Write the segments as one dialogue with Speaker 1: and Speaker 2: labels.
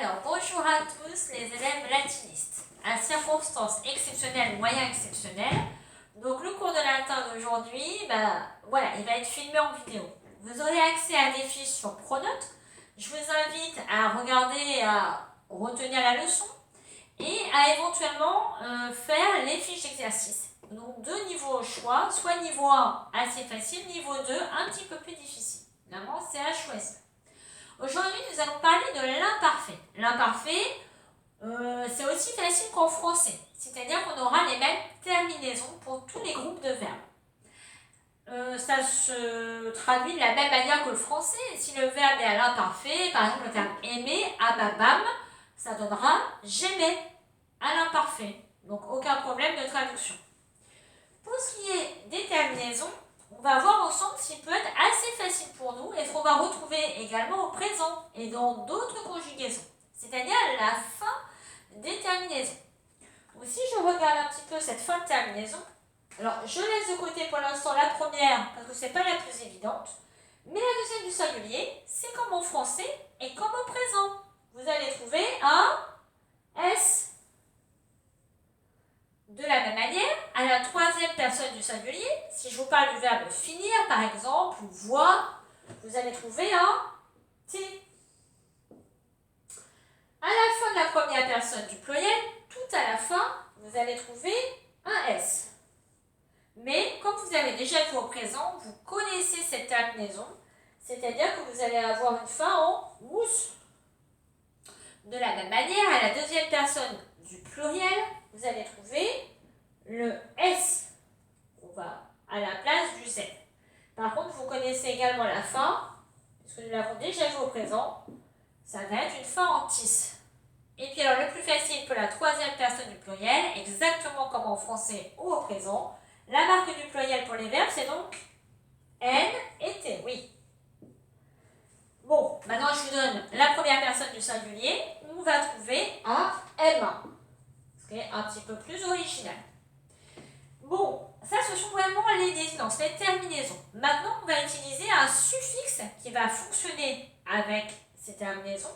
Speaker 1: Alors, bonjour à tous les élèves latinistes. À circonstances exceptionnelles ou moyens exceptionnels, donc le cours de latin d'aujourd'hui, voilà, il va être filmé en vidéo. Vous aurez accès à des fiches sur Pronote. Je vous invite à regarder et à retenir la leçon et à éventuellement faire les fiches d'exercice. Donc deux niveaux au choix, soit niveau 1 assez facile, niveau 2 un petit peu plus difficile. Vraiment, c'est à choisir. Aujourd'hui, nous allons parler de l'imparfait. L'imparfait, c'est aussi facile qu'en français, c'est-à-dire qu'on aura les mêmes terminaisons pour tous les groupes de verbes. Ça se traduit de la même manière que le français. Si le verbe est à l'imparfait, par exemple le terme aimer, ababam, ça donnera j'aimais à l'imparfait. Donc aucun problème de traduction. Pour ce qui est des terminaisons, on va voir ensemble ce qui peut être assez facile pour nous et ce qu'on va retrouver également au présent et dans d'autres conjugaisons, c'est-à-dire la fin des terminaisons. Donc, si je regarde un petit peu cette fin de terminaison, alors je laisse de côté pour l'instant la première parce que ce n'est pas la plus évidente, mais la deuxième du singulier, c'est comme en français et comme au présent. Vous allez trouver un S. De la même manière, à la troisième personne du singulier, si je vous parle du verbe finir par exemple, ou voir, vous allez trouver un T. À la fin de la première personne du pluriel, tout à la fin, vous allez trouver un S. Mais comme vous avez déjà vu au présent, vous connaissez cette terminaison, c'est-à-dire que vous allez avoir une fin en mousse. De la même manière, à la deuxième personne du pluriel, vous allez trouver le S. On va à la place du Z. Par contre, vous connaissez également la fin, puisque nous l'avons déjà vu au présent, ça va être une fin en tis. Et puis alors, le plus facile pour la troisième personne du pluriel, exactement comme en français ou au présent, la marque du pluriel pour les verbes, c'est donc N et T, oui. Bon, maintenant je vous donne la première personne du singulier, on va trouver un M, ce qui est un petit peu plus original. Bon, ça ce sont vraiment les désinences, les terminaisons. Maintenant, on va utiliser un suffixe qui va fonctionner avec ces terminaisons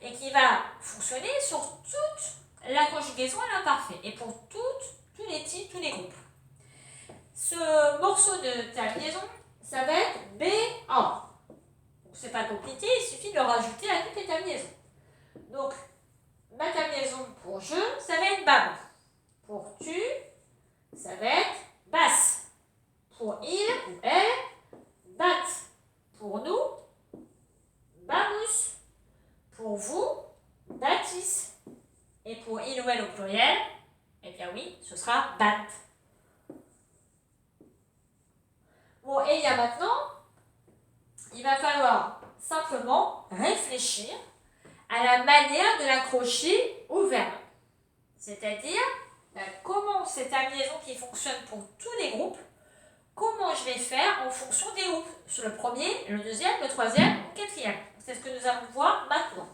Speaker 1: et qui va fonctionner sur toute la conjugaison à l'imparfait et pour tous les types, tous les groupes. Ce morceau de terminaison, ça va être B1. C'est pas compliqué, il suffit de le rajouter à toutes les terminaisons. Donc, ma terminaison pour je, ça va être bam. Pour tu, ça va être basse. Pour il ou elle, bat. Pour nous, bamous. Pour vous, bâtisse. Et pour il ou elle au pluriel, eh bien oui, ce sera bat. Bon, et il y a maintenant, il va falloir simplement réfléchir à la manière de l'accrocher au verbe. C'est-à-dire, comment cette terminaison qui fonctionne pour tous les groupes, comment je vais faire en fonction des groupes, sur le premier, le deuxième, le troisième, le quatrième. C'est ce que nous allons voir maintenant.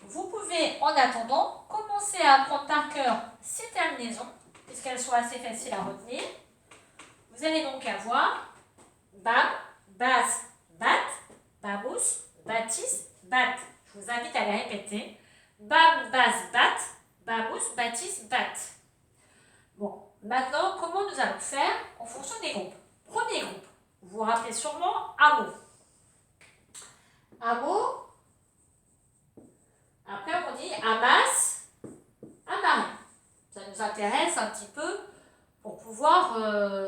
Speaker 1: Vous pouvez, en attendant, commencer à apprendre par cœur ces terminaisons, puisqu'elles sont assez faciles à retenir. Vous allez donc avoir bam, basse, bat, babous, bâtisse, bat. Je vous invite à les répéter. Bam, basse, bat, babous, bâtisse, bat. Bon, maintenant, comment nous allons faire en fonction des groupes? Premier groupe, vous vous rappelez sûrement hameau. Hameau, après on dit amasse, amarre. Ça nous intéresse un petit peu pour pouvoir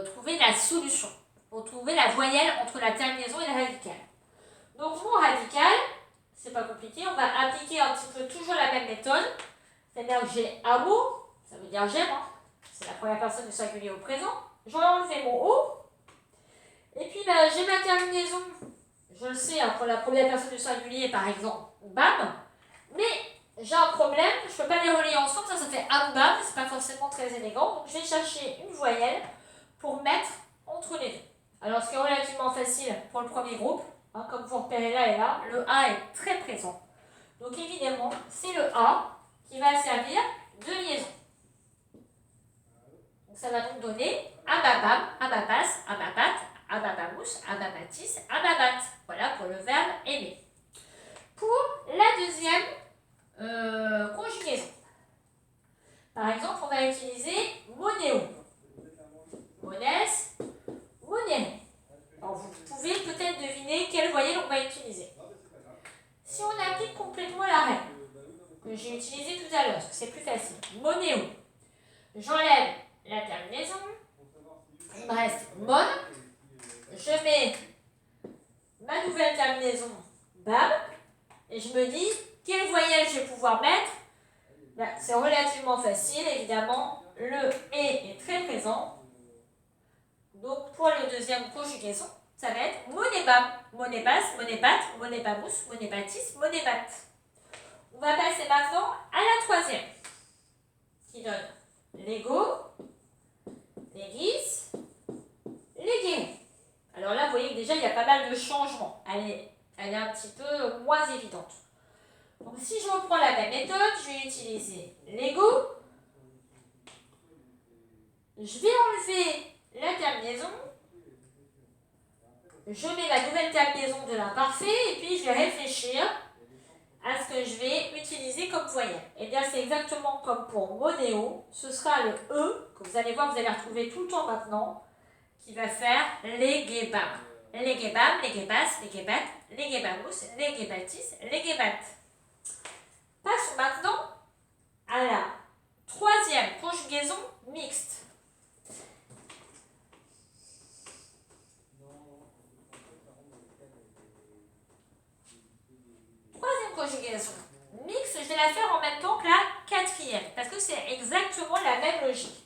Speaker 1: trouver la solution, pour trouver la voyelle entre la terminaison et la radicale. Donc mon radical, c'est pas compliqué, on va appliquer un petit peu toujours la même méthode, c'est-à-dire que j'ai un mot, ça veut dire j'aime, hein. C'est la première personne du singulier au présent, j'aurais enlevé mon O, et puis j'ai ma terminaison, je le sais, hein, pour la première personne du singulier par exemple, bam, mais j'ai un problème, je ne peux pas les relier ensemble, ça fait am-bam, c'est pas forcément très élégant, donc je vais chercher une voyelle pour mettre entre les deux. Alors ce qui est relativement facile pour le premier groupe, hein, comme vous repérez là et là, le A est très présent. Donc évidemment, c'est le A qui va servir de liaison. Donc ça va donc donner ababam, ababas, ababat, ababamous, ababatis, ababat. Voilà. nouvelle terminaison BAM. Et je me dis, quelle voyelle je vais pouvoir mettre? Ben, c'est relativement facile, évidemment. Le « et » est très présent. Donc, pour la deuxième conjugaison, ça va être monébam, monébas, monébat, monébamous, monébatis, monébat. On va passer maintenant à la troisième, qui donne légo, légis, légué. Alors là, vous voyez que déjà, il y a pas mal de changements. Elle est un petit peu moins évidente. Donc, si je reprends la même méthode, je vais utiliser légo. Je vais enlever la terminaison. Je mets la nouvelle terminaison de l'imparfait et puis je vais réfléchir à ce que je vais utiliser comme voyelle. Et bien, c'est exactement comme pour monéo. Ce sera le E, que vous allez voir, vous allez retrouver tout le temps maintenant, qui va faire léguébam. Léguébam, léguébas, léguébat, léguébamous, léguébatis, léguébat. Passons maintenant à la troisième conjugaison mixte. Troisième conjugaison mixte, je vais la faire en même temps que la quatrième, parce que c'est exactement la même logique.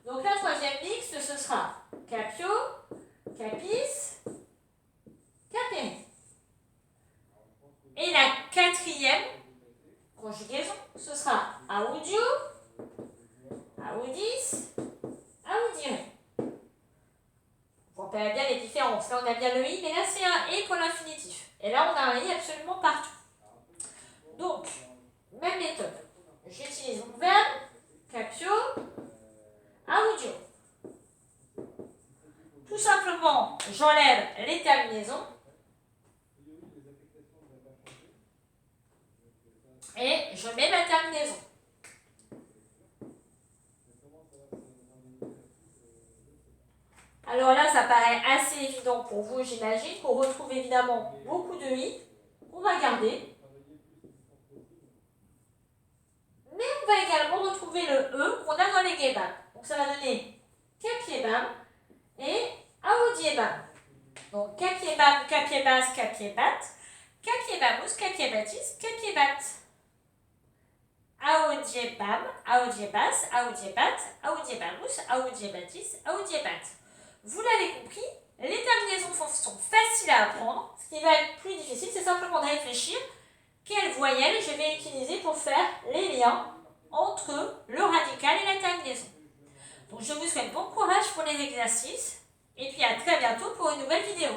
Speaker 1: Donc la troisième mixte, ce sera capio, capis, capere. Et la quatrième conjugaison, ce sera audio, audis, audire. On voit bien les différences. Là, on a bien le i, mais là, c'est un et pour l'infinitif. Et là, on a un i absolument partout. Donc, même méthode. J'utilise mon verbe, capio, audio. Tout simplement, j'enlève les terminaisons. Et je mets ma terminaison. Alors là, ça paraît assez évident pour vous, j'imagine, qu'on retrouve évidemment beaucoup de i, qu'on va garder. Mais on va également retrouver le e qu'on a dans les guébam. Donc ça va donner capiébam et audiébam. Donc capiébam, capiébas, capiébat, capiébamous, capiébatis, capiébat. Audiébam, audiébas, audiebat, audiébamous, audiebatis, audiebat. Vous l'avez compris, les terminaisons sont faciles à apprendre. Ce qui va être plus difficile, c'est simplement de réfléchir quelle voyelle je vais utiliser pour faire les liens entre le radical et la terminaison. Donc je vous souhaite bon courage pour les exercices et puis à très bientôt pour une nouvelle vidéo.